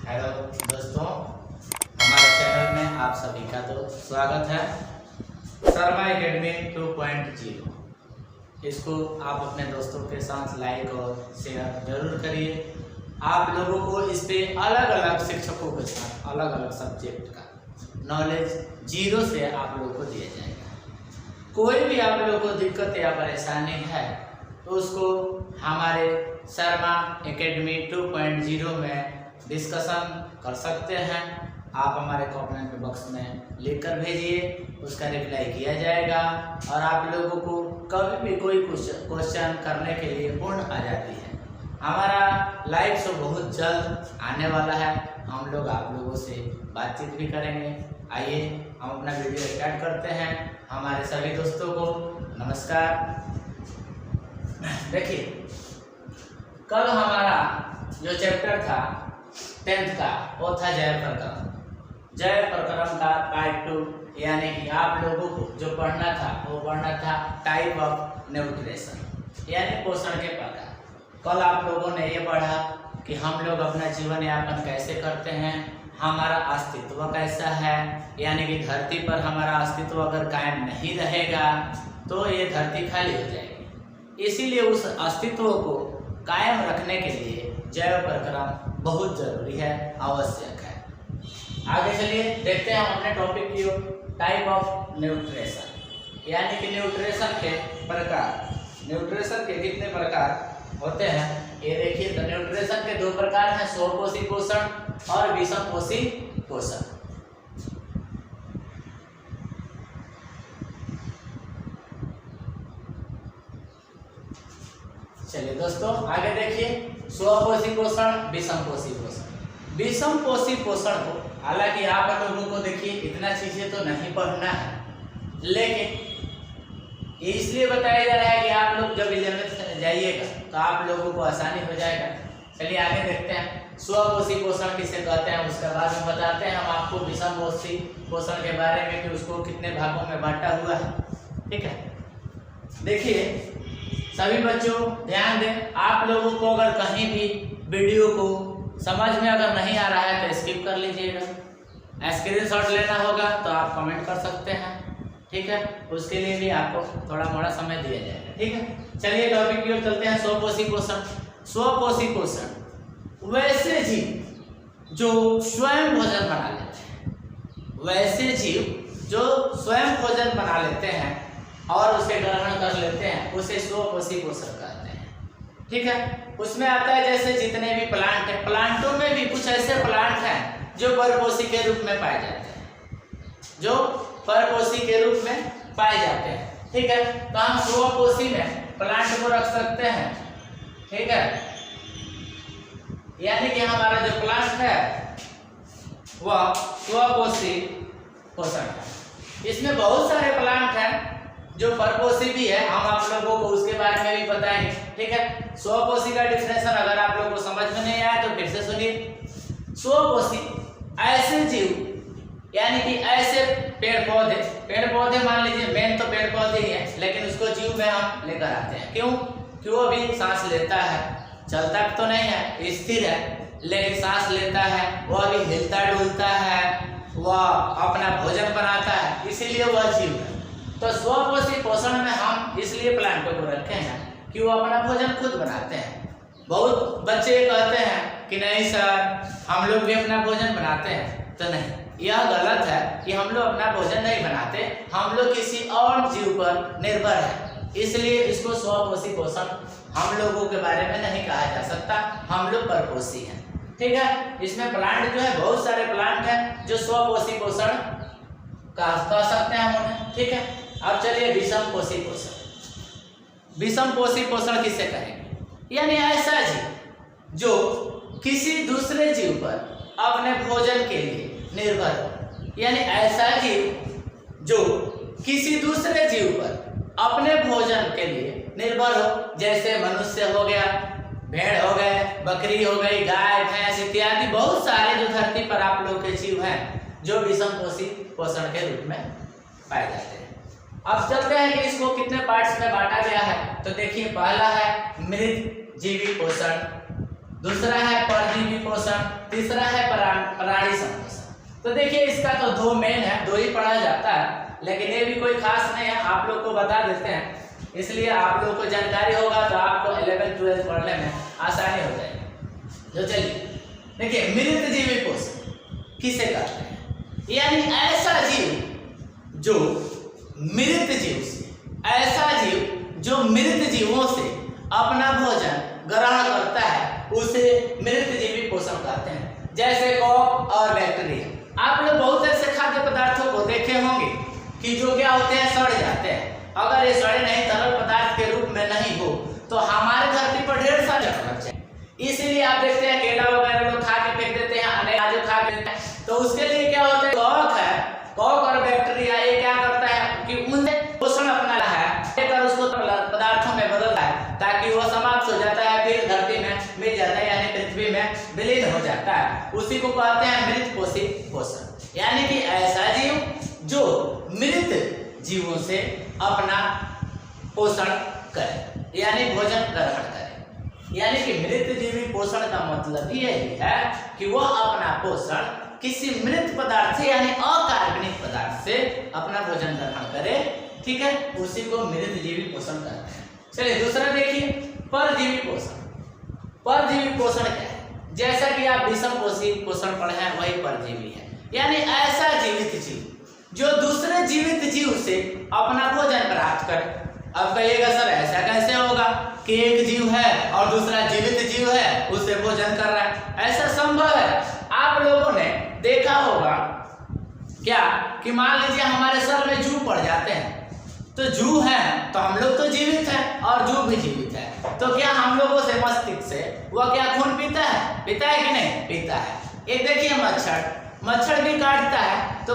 Hello दोस्तों, हमारे channel में आप सभी का तो स्वागत है। शर्मा एकेडमी 2.0 इसको आप अपने दोस्तों के साथ लाइक और शेयर जरूर करिए। आप लोगों को इस पे अलग अलग शिक्षकों के साथ अलग अलग सब्जेक्ट का नॉलेज जीरो से आप लोगों को दिया जाएगा। कोई भी आप लोगों को दिक्कत या परेशानी है तो उसको हमारे शर्मा एकेडमी 2.0 में डिस्कशन कर सकते हैं। आप हमारे कमेंट बॉक्स में लिख कर भेजिए, उसका रिप्लाई किया जाएगा और आप लोगों को कभी भी कोई क्वेश्चन करने के लिए पूर्ण आज़ादी है। हमारा लाइव शो बहुत जल्द आने वाला है, हम लोग आप लोगों से बातचीत भी करेंगे। आइए हम अपना वीडियो स्टार्ट करते हैं। हमारे सभी दोस्तों को नमस्कार। देखिए, कल हमारा जो चैप्टर था 10th का वो था जय प्रकरण का पार्ट 2, यानी कि आप लोगों को जो पढ़ना था वो पढ़ना था टाइप ऑफ न्यूट्रिशन यानी पोषण के प्रकार। कल आप लोगों ने ये पढ़ा कि हम लोग अपना जीवन यापन कैसे करते हैं, हमारा अस्तित्व कैसा है, यानी कि धरती पर हमारा अस्तित्व अगर कायम नहीं रहेगा तो ये धरती खाली हो जाएगी। इसीलिए उस अस्तित्व को कायम रखने के लिए जैव प्रकरण बहुत जरूरी है, आवश्यक है। आगे चलिए देखते हैं हम अपने टॉपिक की ओर। टाइप ऑफ न्यूट्रिशन यानी कि न्यूट्रिशन के प्रकार। न्यूट्रिशन के कितने प्रकार होते हैं ये देखिए। तो न्यूट्रिशन के दो प्रकार हैं, स्वपोषी पोषण और विषमपोषी पोषण। चलिए दोस्तों आगे देखिए, स्वपोषी पोषण, विषमपोषी पोषण। विषमपोषी पोषण को हालांकि आप लोगों को देखिए इतना चीजें तो नहीं पढ़ना है, लेकिन इसलिए बताया जा रहा है कि आप लोग जब 11th जाइएगा तो आप लोगों को आसानी हो जाएगा। चलिए आगे देखते हैं स्वपोषी पोषण किसे कहते हैं, उसके बाद में बताते हैं हम आपको विषमपोषी पोषण के बारे में कि उसको कितने भागों में बांटा हुआ है। ठीक है, देखिए सभी बच्चों ध्यान दें। आप लोगों को अगर कहीं भी वीडियो को समझ में अगर नहीं आ रहा है तो स्किप कर लीजिएगा। स्क्रीनशॉट लेना होगा तो आप कमेंट कर सकते हैं, ठीक है, उसके लिए भी आपको थोड़ा मोड़ा समय दिया जाएगा। ठीक है, चलिए टॉपिक की ओर चलते हैं। स्वपोषी पोषण। स्वपोषी पोषण वैसे जीव जो स्वयं भोजन बना लेते हैं, वैसे जीव जो स्वयं भोजन बना लेते हैं और उसे ग्रहण कर लेते हैं, उसे स्वपोषी पोषण कहते हैं। ठीक है, उसमें आता है जैसे जितने भी प्लांट हैं, प्लांटों में भी कुछ ऐसे प्लांट हैं जो परपोषी के रूप में पाए जाते हैं, जो परपोषी के रूप में पाए जाते हैं। ठीक है, तो हम स्वपोषी में प्लांट को रख सकते हैं। ठीक है, यानी कि हमारा जो प्लांट है वह स्वपोषी पोषण है। इसमें बहुत सारे प्लांट हैं जो परपोषी भी है, हम आप लोगों को उसके बारे में भी बताएंगे। ठीक है, स्वपोषी का डिफिनेशन अगर आप लोगों को समझ में नहीं आया तो फिर से सुनिए। स्वपोषी ऐसे जीव यानी कि ऐसे पेड़ पौधे मान लीजिए, मेन तो पेड़ पौधे ही है, लेकिन उसको जीव में हम लेकर आते हैं। क्यों? कि वो भी सांस लेता है, चलता तो नहीं है, स्थिर है, लेकिन सांस लेता है, वह भी हिलता डुलता है, वह अपना भोजन बनाता है, इसीलिए वह जीव है। तो स्वपोषी पोषण में हम इसलिए प्लांटों को रखे हैं कि वो अपना भोजन खुद बनाते हैं। बहुत बच्चे कहते हैं कि नहीं सर हम लोग भी अपना भोजन बनाते हैं, तो नहीं, यह गलत है कि हम लोग अपना भोजन नहीं बनाते, हम लोग किसी और जीव पर निर्भर है, इसलिए इसको स्वपोषी पोषण हम लोगों के बारे में नहीं कहा जा सकता, हम लोग परपोषी हैं। ठीक है, इसमें प्लांट जो है बहुत सारे प्लांट हैं जो स्वपोषी पोषण कह सकते हैं हम उन्हें। ठीक है, अब चलिए विषमपोषी पोषण। विषमपोषी पोषण किसे कहेंगे? यानी ऐसा जीव जो किसी दूसरे जीव पर अपने भोजन के लिए निर्भर हो, यानी ऐसा जीव जो किसी दूसरे जीव पर अपने भोजन के लिए निर्भर हो, जैसे मनुष्य हो गया, भेड़ हो गए, बकरी हो गई, गाय भैंस इत्यादि बहुत सारे जो धरती पर आप लोग के जीव हैं जो विषमपोषी पोषण के रूप में पाए जाते हैं। अब चलते हैं कि इसको कितने पार्ट्स में बांटा गया है। तो देखिए, पहला है मृत जीवी पोषण, दूसरा है परजीवी पोषण, पोषण, तीसरा है प्राणी संपोषण। तो देखिए इसका तो दो मेन है, दो ही पढ़ा जाता है, लेकिन ये भी कोई खास नहीं है, आप लोग को बता देते हैं, इसलिए आप लोग को जानकारी होगा तो आपको 11th 12th पढ़ने में आसानी हो जाएगी। तो चलिए देखिए मृत जीवी पोषण किसे कहते हैं, यानी ऐसा जीव जो मृत जीव से, ऐसा जीव जो मृत जीवों से अपना भोजन ग्रहण करता है उसे मृत जीवी पोषण कहते हैं। जैसे कॉक और बैक्टीरिया। आप लोग बहुत ऐसे खाद्य पदार्थों को देखे होंगे कि जो क्या होते हैं, सड़ जाते हैं। अगर ये सड़े नहीं, तरल पदार्थ के रूप में नहीं हो तो हमारे धरती पर ढेर सारे लग जाए। इसीलिए आप देखते हैं केला वगैरह लोग खा के फेंक देते हैं, अनाज खा के देते हैं। तो उसके लिए क्या होता है, कॉक है, कॉक और बैक्टीरिया ये क्या करता है कि उनसे पोषण अपना है, लेकर उसको पदार्थों में बदलता है ताकि वो समाप्त हो जाता है, फिर धरती में मिल जाता है, यानी पृथ्वी में विलीन हो जाता है। उसी को कहते हैं मृत पोषित पोषण। यानी कि ऐसा जीव जो मृत जीवों से अपना पोषण करे, यानी भोजन ग्रहण करे। यानी कि मृत जीवी पोषण का मतलब यही है कि वह अपना पोषण किसी मृत पदार्थ से, यानी अकार्बनिक पदार्थ से अपना भोजन ग्रहण करे, ठीक है, उसी को मृत जीवी पोषण कहते हैं। चलिए दूसरा देखिए परजीवी पोषण। परजीवी पोषण क्या है, जैसा कि आप विषम पोषण पढ़े हैं वही परजीवी है, यानी ऐसा जीवित जीव जो दूसरे जीवित जीव से अपना भोजन प्राप्त करे। अब कहिएगा सर ऐसा कैसे होगा कि एक जीव है और दूसरा जीवित जीव है उससे भोजन कर रहा है, ऐसा संभव है। आप लोगों ने देखा होगा क्या कि मान लीजिए हमारे सर में जू पड़ जाते हैं, तो जू है तो हम लोग तो जीवित है और जू भी जीवित है, तो क्या हम लोगों से मस्तिष्क से वह क्या खून पीता है कि नहीं पीता है। एक देखिए मच्छर भी काटता है तो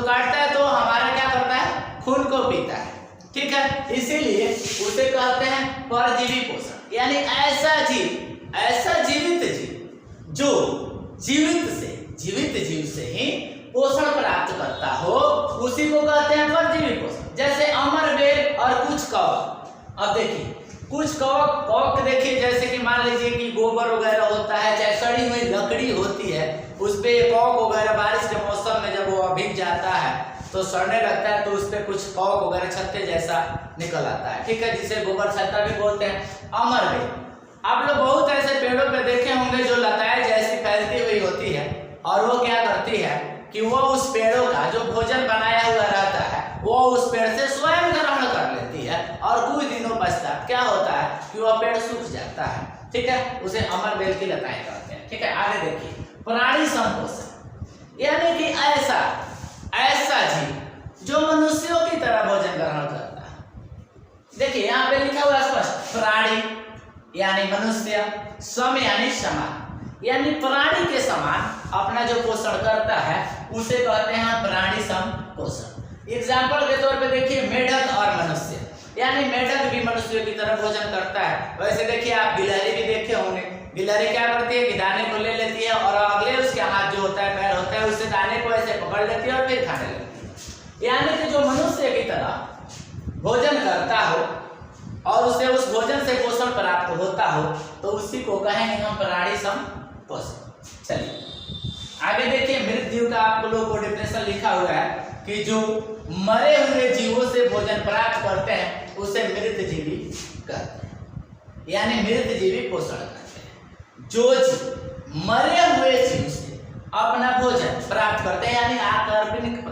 हमारा क्या करता है, खून को पीता है, ठीक है। इसीलिए उसे कहते हैं परजीवी पोषण। यानी ऐसा जीवित जीव जो जीवित जीव से ही पोषण प्राप्त करता हो उसी को कहते हैं परजीवी पोषण। जैसे अमर बेल और कुछ कवक। अब देखिए कुछ कवक देखिए, जैसे कि मान लीजिए कि गोबर वगैरह होता है, चाहे सड़ी हुई लकड़ी होती है, उस पे कवक वगैरह बारिश के मौसम में जब वो भीग जाता है तो सड़ने लगता है, तो उस पे कुछ कवक वगैरह छत्ते जैसा निकल आता है, ठीक है, जिसे गोबर छत्ता भी बोलते हैं। अमर बेल आप लोग बहुत ऐसे पेड़ों पे देखे होंगे जो लताएं जैसी फैलती हुई होती है, और वो क्या करती है कि वो उस पेड़ों का जो भोजन बनाया हुआ रहता है वो उस पेड़ से स्वयं ग्रहण कर लेती है, और कुछ दिनों पश्चात क्या होता है कि वह पेड़ सूख जाता है, ठीक है, उसे अमर बेल की लताएं कहते हैं, ठीक है। आगे देखिए प्राणी संपोषण। यानी कि ऐसा जीव जो मनुष्यों की तरह भोजन ग्रहण करता है। देखिए यहाँ पे लिखा हुआ स्पष्ट, प्राणी यानी मनुष्य, सम यानी समान, यानी प्राणी के समान अपना जो पोषण करता है उसे कहते हैं प्राणी सम पोषण। एग्जाम्पल के तौर पे देखिए मेढक और मनुष्य, यानी मेढक भी मनुष्य की तरह भोजन करता है। वैसे देखिए आप गिलहरी भी देखे होंगे, गिलहरी क्या करती है कि दाने को ले लेती है और अगले उसके हाथ जो होता है, पैर होता है, उससे दाने को ऐसे पकड़ लेती है और फिर खाने लगती है। यानी कि जो मनुष्य की तरह भोजन करता हो और उसे उस भोजन से पोषण प्राप्त होता हो तो उसी को कहेंगे हम प्राणी सम पोषण। चलिए आगे देखिए मृत जीव का आप लोगों को डेफिनेशन लिखा हुआ है कि जो मरे हुए जीवों से भोजन प्राप्त करते हैं उसे मृत जीवी कहते हैं, यानी मृत जीवी पोषण कहते हैं। जो जीव मरे हुए जीव से अपना भोजन प्राप्त करते हैं, यानी अकार्बनिक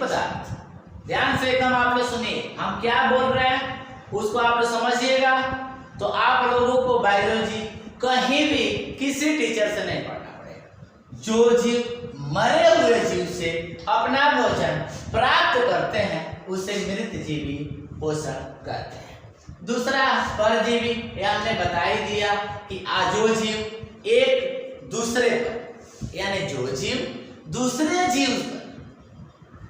पदार्थ, ध्यान से एकदम आप लोग सुनिए, हम क्या बोल रहे हैं उसको आप लोग समझिएगा। तो आप लोगों को बायोलॉजी कहीं भी किसी टीचर से नहीं पढ़ना पड़ेगा। जो जीव मरे हुए जीव से अपना भोजन प्राप्त करते हैं उसे मृत जीवी पोषण कहते हैं। दूसरा परजीवी, ये हमने बता ही दिया कि जो जीव एक दूसरे पर, यानी जो जीव दूसरे जीव पर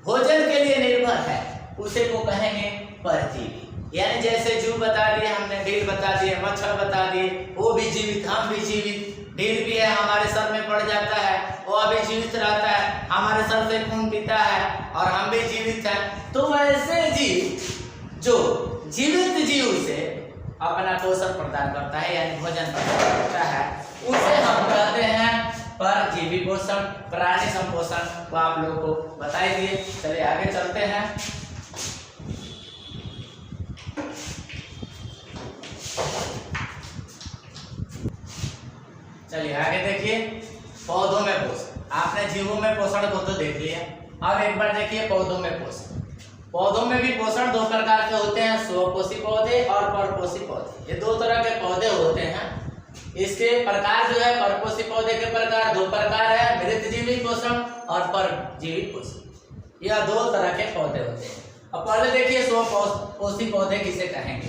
भोजन के लिए निर्भर है उसे को कहेंगे परजीवी। यानी जैसे जू बता दिए हमने, ढील बता दिए, मच्छर बता दिए, वो भी जीवित, हम भी जीवित। ढील भी है, हमारे सर में पड़ जाता है, वो अभी जीवित रहता है, हमारे सर से खून पीता है और हम भी जीवित हैं। तो वैसे जीव जो जीवित जीव से अपना पोषण प्रदान करता है, यानी भोजन प्रदान करता है, उसे हम परजीवी पोषण, प्राणी संपोषण को आप लोगों को बता ही दिए। चलिए आगे चलते हैं। चलिए आगे देखिए, पौधों में पोषण। आपने जीवों में पोषण को तो देख लिया, अब एक बार देखिए पौधों में पोषण। पौधों में भी पोषण दो प्रकार के होते हैं, स्वपोषी पौधे और परपोषी पौधे। ये दो तरह के पौधे होते हैं। इसके प्रकार जो है, परपोषी पौधे के प्रकार दो प्रकार है, मृतजीवी पोषण और परजीवी पोषण। यह दो तरह के पौधे होते हैं। अब पहले देखिए स्वपोषी पौधे किसे कहेंगे।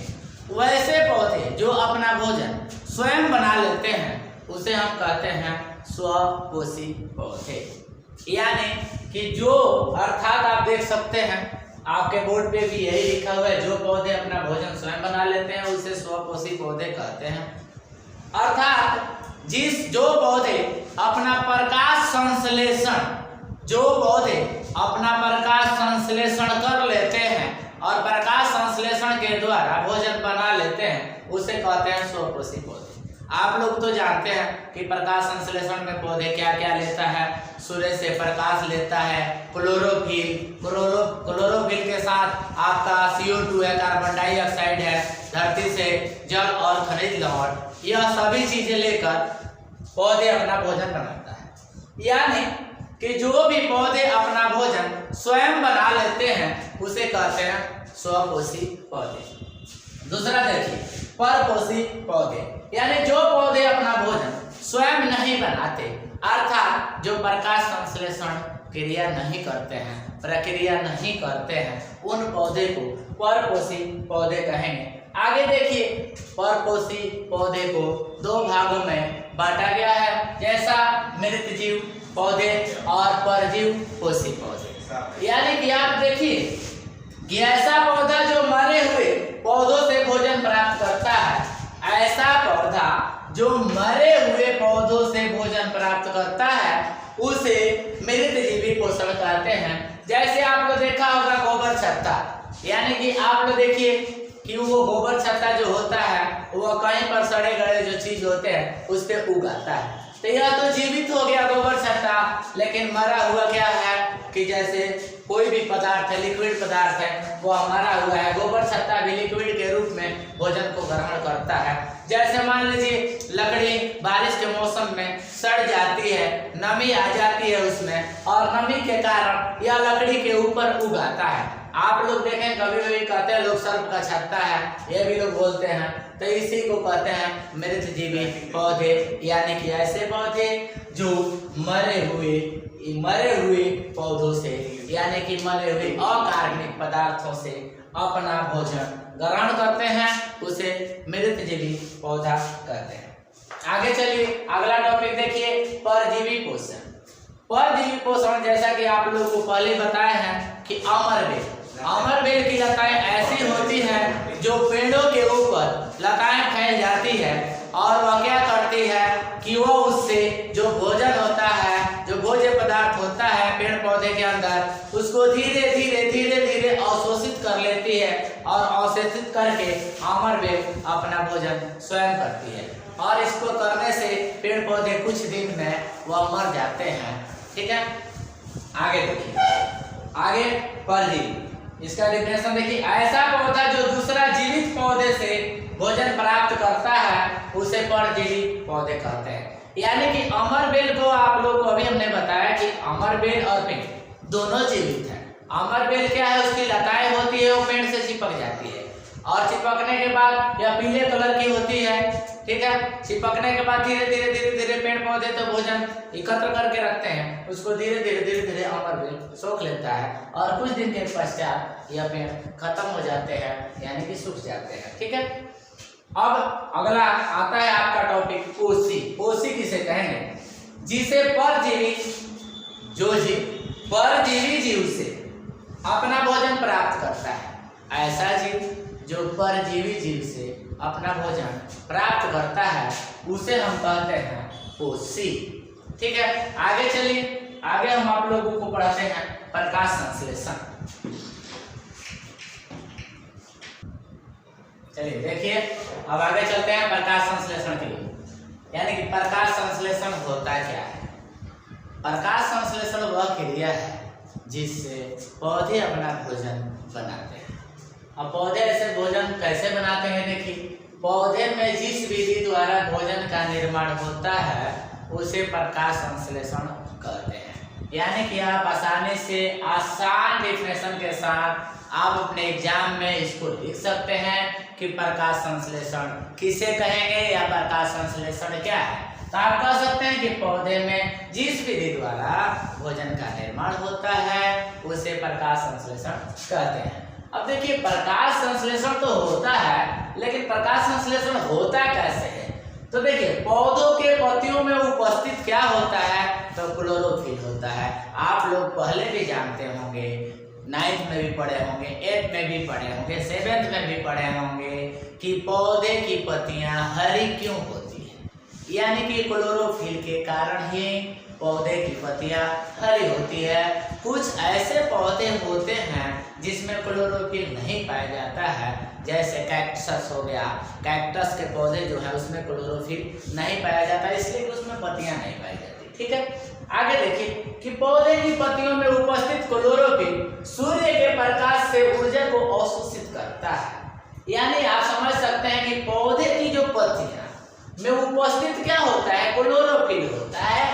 वैसे पौधे जो अपना भोजन स्वयं बना लेते हैं उसे हम कहते हैं स्वपोषी पौधे। यानी कि जो, अर्थात आप देख सकते हैं आपके बोर्ड पे भी यही लिखा हुआ है, जो पौधे अपना भोजन स्वयं बना लेते हैं उसे स्वपोषी पौधे कहते हैं। अर्थात जो पौधे अपना प्रकाश संश्लेषण कर लेते हैं और प्रकाश संश्लेषण के द्वारा भोजन बना लेते हैं उसे कहते हैं स्वपोषी पौधे। आप लोग तो जानते हैं कि प्रकाश संश्लेषण में पौधे क्या क्या लेता है। सूर्य से प्रकाश लेता है, क्लोरोफिल के साथ आपका CO2 है, कार्बन डाइऑक्साइड है, धरती से जल और खनिज लवण, यह सभी चीजें लेकर पौधे अपना भोजन बनाता है। यानी कि जो भी पौधे अपना भोजन स्वयं बना लेते हैं उसे कहते हैं स्वपोषी पौधे। दूसरा देखिए, परपोषी पौधे, यानी जो पौधे अपना भोजन स्वयं नहीं बनाते, अर्थात जो प्रकाश संश्लेषण क्रिया नहीं करते हैं, प्रक्रिया नहीं करते हैं, उन पौधे को परपोषी पौधे कहेंगे। आगे देखिए, परपोषी पौधे को दो भागों में बांटा गया है, जैसा मृतजीव पौधे और परजीव पोषी पौधे। यानी कि आप देखिए कि ऐसा पौधा जो मरे हुए पौधों से भोजन प्राप्त करता है, ऐसा पौधा जो मरे हुए पौधों से भोजन प्राप्त करता है उसे मृतजीवी पोषण कहते हैं। जैसे आपको देखा होगा गोबर छत्ता, यानी कि आप लोग देखिए कि वो गोबर छत्ता जो होता है वो कहीं पर सड़े गड़े जो चीज होते हैं उस पे उगाता है, तो यह तो जीवित हो गया गोबर छत्ता, लेकिन मरा हुआ क्या है कि जैसे कोई भी पदार्थ है, लिक्विड पदार्थ है, वो मरा हुआ है। गोबर छत्ता भी लिक्विड के रूप में भोजन को ग्रहण करता है। जैसे मान लीजिए लकड़ी बारिश के मौसम में सड़ जाती है, नमी आ जाती है उसमें, और नमी के कारण यह लकड़ी के ऊपर उगाता है। आप लोग देखें कभी कभी कहते हैं लोग सर्प का छत्ता है, ये भी लोग बोलते हैं, तो इसी को कहते हैं मृतजीवी पौधे। यानी कि ऐसे पौधे जो मरे हुए पौधों से, यानी कि मरे हुए अकार्बनिक पदार्थों से अपना भोजन ग्रहण करते हैं उसे मृतजीवी पौधा कहते हैं। आगे चलिए, अगला टॉपिक देखिए, परजीवी पोषण। परजीवी पोषण, जैसा कि आप लोगों को पहले बताया है कि अमरबेल की लताएं ऐसी होती हैं जो पेड़ों के ऊपर लताएं फैल जाती है, और वह क्या करती है कि वो उससे जो भोजन होता है, जो भोज्य पदार्थ होता है पेड़ पौधे के अंदर, उसको धीरे धीरे अवशोषित कर लेती है, और अवशोषित करके अमरबेल अपना भोजन स्वयं करती है, और इसको करने से पेड़ पौधे कुछ दिन में वह मर जाते हैं। ठीक है, आगे देखिए, आगे परजीवी, इसका डिफिनेशन देखिए, ऐसा पौधा जो दूसरा जीवित पौधे से भोजन प्राप्त करता है उसे परजीवी पौधे कहते हैं। यानी कि अमरबेल को आप लोग को अभी हमने बताया कि अमरबेल और पेड़ दोनों जीवित हैं। अमरबेल क्या है, उसकी लताएं होती है, वो पेड़ से चिपक जाती है, और चिपकने के बाद यह पीले कलर की होती है। ठीक है, चिपकने के बाद धीरे धीरे पेड़ पौधे तो भोजन एकत्र करके रखते हैं, उसको धीरे धीरे अमरबेल सोख लेता है, और कुछ दिन के पश्चात यह पेड़ खत्म हो जाते हैं, यानी कि सूख जाते हैं। ठीक है, अब अगला आता है आपका टॉपिक पोषी। पोषी किसे कहेंगे, जिसे परजीवी जीव से अपना भोजन प्राप्त करता है। ऐसा जीव जो परजीवी जीव से अपना भोजन प्राप्त करता है उसे हम कहते हैं पोषी। ठीक है, आगे चलिए, आगे हम आप लोगों को पढ़ाते हैं प्रकाश संश्लेषण। चलिए देखिए, अब आगे चलते हैं प्रकाश संश्लेषण के लिए, यानी कि प्रकाश संश्लेषण होता क्या है। प्रकाश संश्लेषण वह क्रिया है जिससे पौधे अपना भोजन बनाते हैं। अब पौधे ऐसे भोजन कैसे बनाते हैं, देखिए पौधे में जिस विधि द्वारा भोजन का निर्माण होता है उसे प्रकाश संश्लेषण कहते हैं। यानी कि आप आसानी से आसान डेफिनेशन के साथ आप अपने एग्जाम में इसको लिख सकते हैं कि प्रकाश संश्लेषण किसे कहेंगे या प्रकाश संश्लेषण क्या है। तो आप कह सकते हैं कि पौधे में जिस विधि द्वारा भोजन का निर्माण होता है उसे प्रकाश संश्लेषण कहते हैं। अब देखिए प्रकाश संश्लेषण तो होता है, लेकिन प्रकाश संश्लेषण होता कैसे है। तो देखिए पौधों के पत्तियों में उपस्थित क्या होता है, तो क्लोरोफिल होता है। आप लोग पहले भी जानते होंगे, 9th में भी पढ़े होंगे, 8th में भी पढ़े होंगे, 7th में भी पढ़े होंगे कि पौधे की पत्तियां हरी क्यों होती है, यानी कि क्लोरोफिल के कारण ही पौधे की पत्तियां हरी होती है। कुछ ऐसे पौधे होते हैं जिसमें क्लोरोफिल नहीं पाया जाता है, जैसे कैक्टस हो गया। कैक्टस के पौधे जो है उसमें क्लोरोफिल नहीं पाया जाता, इसलिए उसमें पत्तियां नहीं पाई जाती। ठीक है, आगे देखिए कि पौधे की पत्तियों में उपस्थित क्लोरोफिल सूर्य के प्रकाश से ऊर्जा को अवशोषित करता है। यानी आप समझ सकते हैं कि पौधे की जो पत्तियां में उपस्थित क्या होता है, क्लोरोफिल होता है।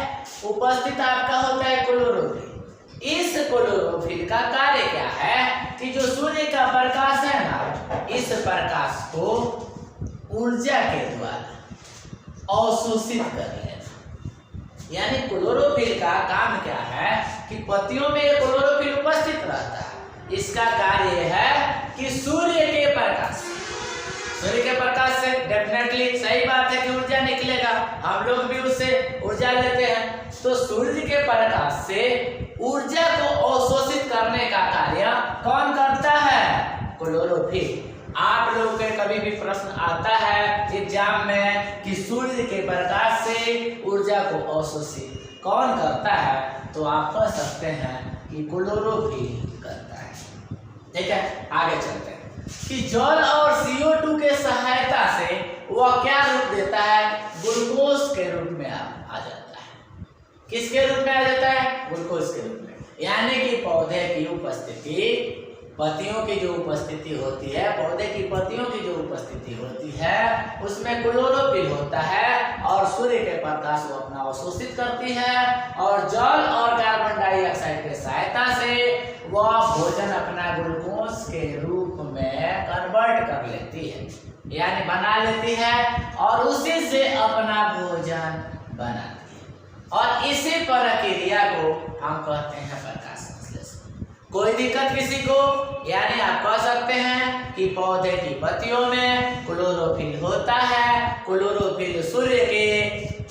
उपस्थित आपका होता है क्लोरोफिल। इस क्लोरोफिल का कार्य क्या है कि जो सूर्य का प्रकाश है ना, इस प्रकाश को ऊर्जा के द्वारा अवशोषित कर लेना। यानी क्लोरोफिल का काम क्या है कि पत्तियों में क्लोरोफिल उपस्थित रहता है। इसका कार्य है कि सूर्य के प्रकाश से डेफिनेटली सही बात है कि ऊर्जा निकलेगा, हम लोग भी उससे ऊर्जा लेते हैं। तो सूर्य के प्रकाश से ऊर्जा को अवशोषित करने का कार्य कौन करता है, क्लोरोफिल। आप लोगों के कभी भी प्रश्न आता है एग्जाम में कि सूर्य के प्रकाश से ऊर्जा को अवशोषित कौन करता है, तो आप कह सकते हैं कि क्लोरोफिल करता है। ठीक है, आगे चलते हैं कि जल और CO2 के सहायता से वह क्या रूप देता है, ग्लूकोज के रूप में आ जाता है। किसके रूप में आ जाता है, ग्लूकोज के रूप में। यानी कि पौधे की उपस्थिति, पत्तियों की जो उपस्थिति होती है, पौधे की पत्तियों की जो उपस्थिति होती है उसमें क्लोरोफिल होता है और सूर्य के प्रकाश को अपना अवशोषित करती है और जल और कार्बन डाइऑक्साइड के सहायता से वह भोजन अपना ग्लूकोज के रूप में कन्वर्ट कर लेती है, यानी बना लेती है और उसी से अपना भोजन बनाती है। और इसी प्रक्रिया को हम कहते हैं प्रकाश संश्लेषण। कोई दिक्कत किसी को, यानी आप कह सकते हैं कि पौधे की पत्तियों में क्लोरोफिल होता है। क्लोरोफिल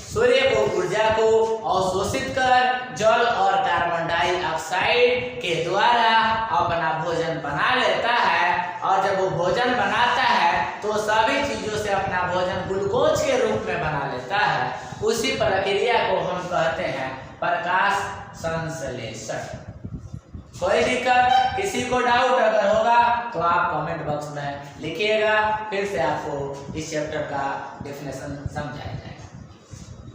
सूर्य को ऊर्जा को अवशोषित कर जल और कार्बन डाइऑक्साइड के द्वारा अपना भोजन बना लेता है और जब वो भोजन बनाता है तो सभी चीजों से अपना भोजन ग्लूकोज के रूप में बना लेता है। उसी प्रक्रिया को हम कहते हैं प्रकाश संश्लेषण। कोई दिक्कत, किसी को डाउट अगर होगा तो आप कमेंट बॉक्स में लिखिएगा, फिर से आपको इस चैप्टर का डेफिनेशन समझाया जाएगा।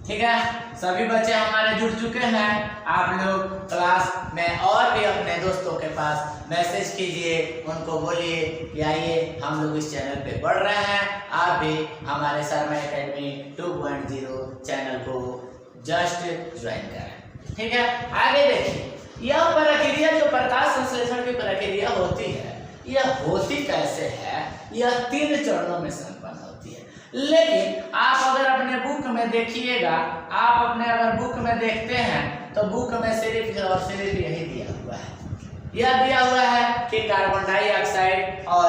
ठीक है, सभी बच्चे हमारे जुड़ चुके हैं। आप लोग क्लास में और भी अपने दोस्तों के पास मैसेज कीजिए, उनको बोलिए कि आइए हम लोग इस चैनल पे पढ़ रहे हैं। आप भी हमारे शर्मा एकेडमी 2.0 चैनल को जस्ट ज्वाइन करें। ठीक है, आगे देखिए यह प्रक्रिया जो प्रकाश संश्लेषण की प्रक्रिया होती है, यह होती कैसे है, यह 3 चरणों में संपन्न होती है। लेकिन आप अगर अपने बुक में देखिएगा, आप अपने अगर बुक में देखते हैं तो बुक में सिर्फ और सिर्फ यही दिया हुआ है। यह दिया हुआ है कि कार्बन डाइऑक्साइड और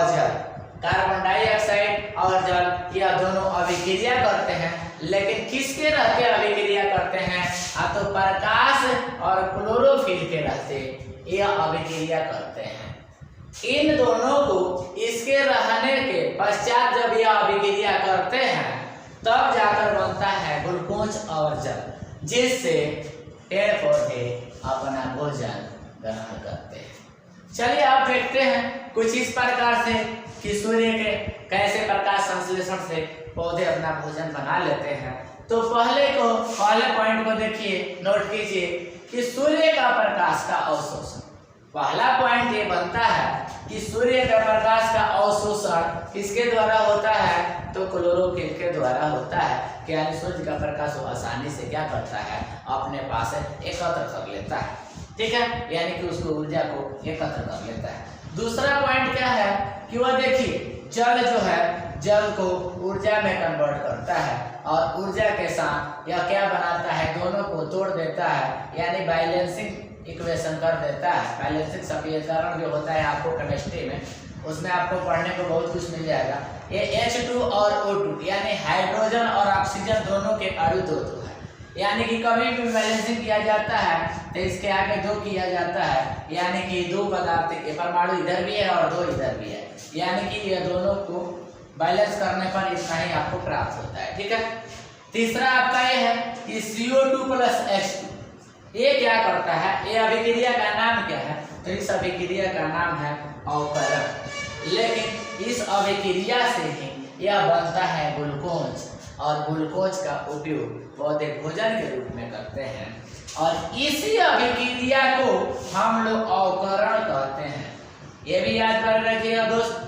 जल यह दोनों अभिक्रिया करते हैं, लेकिन किसके रहते अभिक्रिया करते हैं, तो प्रकाश और क्लोरोफिल के रहते यह अभिक्रिया करते हैं। इन दोनों को इसके रहने के पश्चात जब यह अभिक्रिया करते हैं तब जाकर बनता है ग्लूकोज और जल, जिससे पेड़ पौधे अपना भोजन ग्रहण करते हैं। चलिए आप देखते हैं कुछ इस प्रकार से कि सूर्य के कैसे प्रकाश संश्लेषण से पौधे अपना भोजन बना लेते हैं। तो पहले पॉइंट को देखिए, नोट कीजिए कि सूर्य का प्रकाश का अवशोषण। पहला पॉइंट ये बनता है कि सूर्य का प्रकाश का अवशोषण किसके द्वारा होता है, तो क्लोरोफिल के द्वारा होता है। कि यानी सूर्य का प्रकाश वो आसानी से क्या करता है, अपने पास एकत्र कर लेता है, ठीक है, यानी कि उसको ऊर्जा को एकत्र कर लेता है। दूसरा पॉइंट क्या है कि वह देखिए जल जो है, जल को ऊर्जा में कन्वर्ट करता है और ऊर्जा के साथ यह क्या बनाता है, दोनों को तोड़ देता है, यानी बैलेंसिंग इक्वेशन कर देता है। बैलेंसिंग समीकरण जो होता है आपको केमिस्ट्री में, उसमें आपको पढ़ने को बहुत कुछ मिल जाएगा। ये H2 और O2 यानी हाइड्रोजन और ऑक्सीजन दोनों के अणु दो है, यानी कि कभी भी बैलेंसिंग किया जाता है तो इसके आगे 2 किया जाता है, यानी कि 2 पदार्थ के परमाणु इधर भी है और 2 इधर भी है, यानी कि ये दोनों को बैलेंस करने पर इतना ही आपको प्राप्त होता है, ठीक है। तीसरा आपका ये है कि CO2 + H2, ये क्या करता है, ये अभिक्रिया का नाम क्या है, तो इस अभिक्रिया का नाम है अवकरण। लेकिन इस अभिक्रिया से ही यह बनता है ग्लूकोज, और ग्लूकोज का उपयोग पौधे भोजन के रूप में करते हैं, और इसी अभिक्रिया को हम लोग अवकरण कहते हैं। ये भी याद कर रखिएगा दोस्त,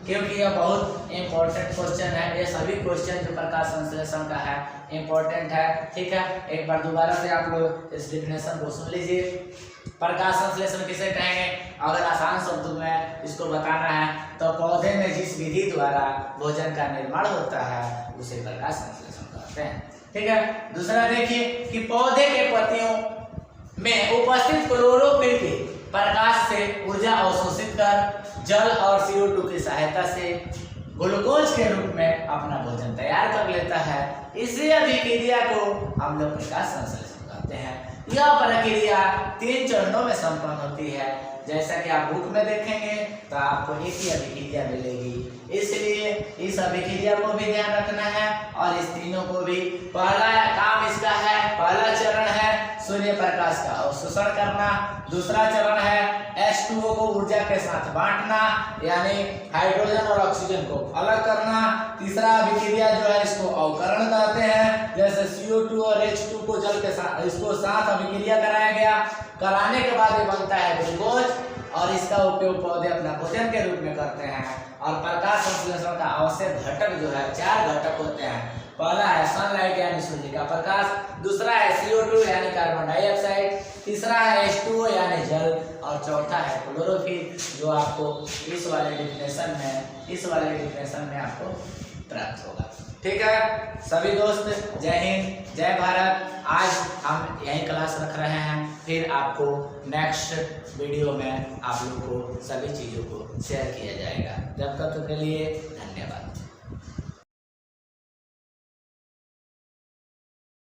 क्योंकि यह बहुत इंपॉर्टेंट क्वेश्चन है। ये सभी क्वेश्चन जो प्रकाश संश्लेषण का है इंपॉर्टेंट है, ठीक है। एक बार दोबारा से आप लोग इस डेफिनेशन को सुन लीजिए। प्रकाश संश्लेषण किसे कहेंगे, अगर आसान शब्दों में इसको बताना है तो पौधे में जिस विधि द्वारा भोजन का निर्माण होता है उसे प्रकाश संश्लेषण कहते हैं, ठीक है। दूसरा देखिए कि पौधे के पत्तियों में उपस्थित क्लोरोफिल के प्रकाश से ऊर्जा अवशोषित कर जल और CO2 की सहायता से ग्लूकोज के रूप में अपना भोजन तैयार कर लेता है। इसी अभिक्रिया को हम लोग प्रकाश संश्लेषण कहते हैं। यह प्रक्रिया 3 चरणों में संपन्न होती है। जैसा कि आप बुक में देखेंगे तो आपको एक ही अभिक्रिया मिलेगी, इसलिए इस अभिक्रिया को भी ध्यान रखना है और इस तीनों को भी। पहला काम इसका है, पहला चरण है सूर्य प्रकाश का अवशोषण करना। दूसरा चरण है H2O को ऊर्जा के साथ बांटना, यानी हाइड्रोजन और ऑक्सीजन को अलग करना। तीसरा अभिक्रिया जो है इसको अवकरण कहते हैं, जैसे CO2 और H2 को जल के साथ इसको साथ अभिक्रिया कराया गया। कराने के बाद ये बनता है ग्लूकोज, और इसका उपयोग पौधे अपना भोजन के रूप में करते हैं। और प्रकाश संश्लेषण का आवश्यक घटक जो है 4 घटक होते हैं। पहला है सनलाइट यानी सूर्य का प्रकाश, दूसरा है CO2 यानी कार्बन डाइऑक्साइड, तीसरा है H2O यानी जल, और चौथा है क्लोरोफिल, जो आपको इस वाले डिफिनेशन में आपको प्राप्त होगा, ठीक है। सभी दोस्त जय हिंद, जय भारत। आज हम यही क्लास रख रहे हैं, फिर आपको नेक्स्ट वीडियो में आप लोग को सभी चीज़ों को शेयर किया जाएगा। जब तक के लिए धन्यवाद।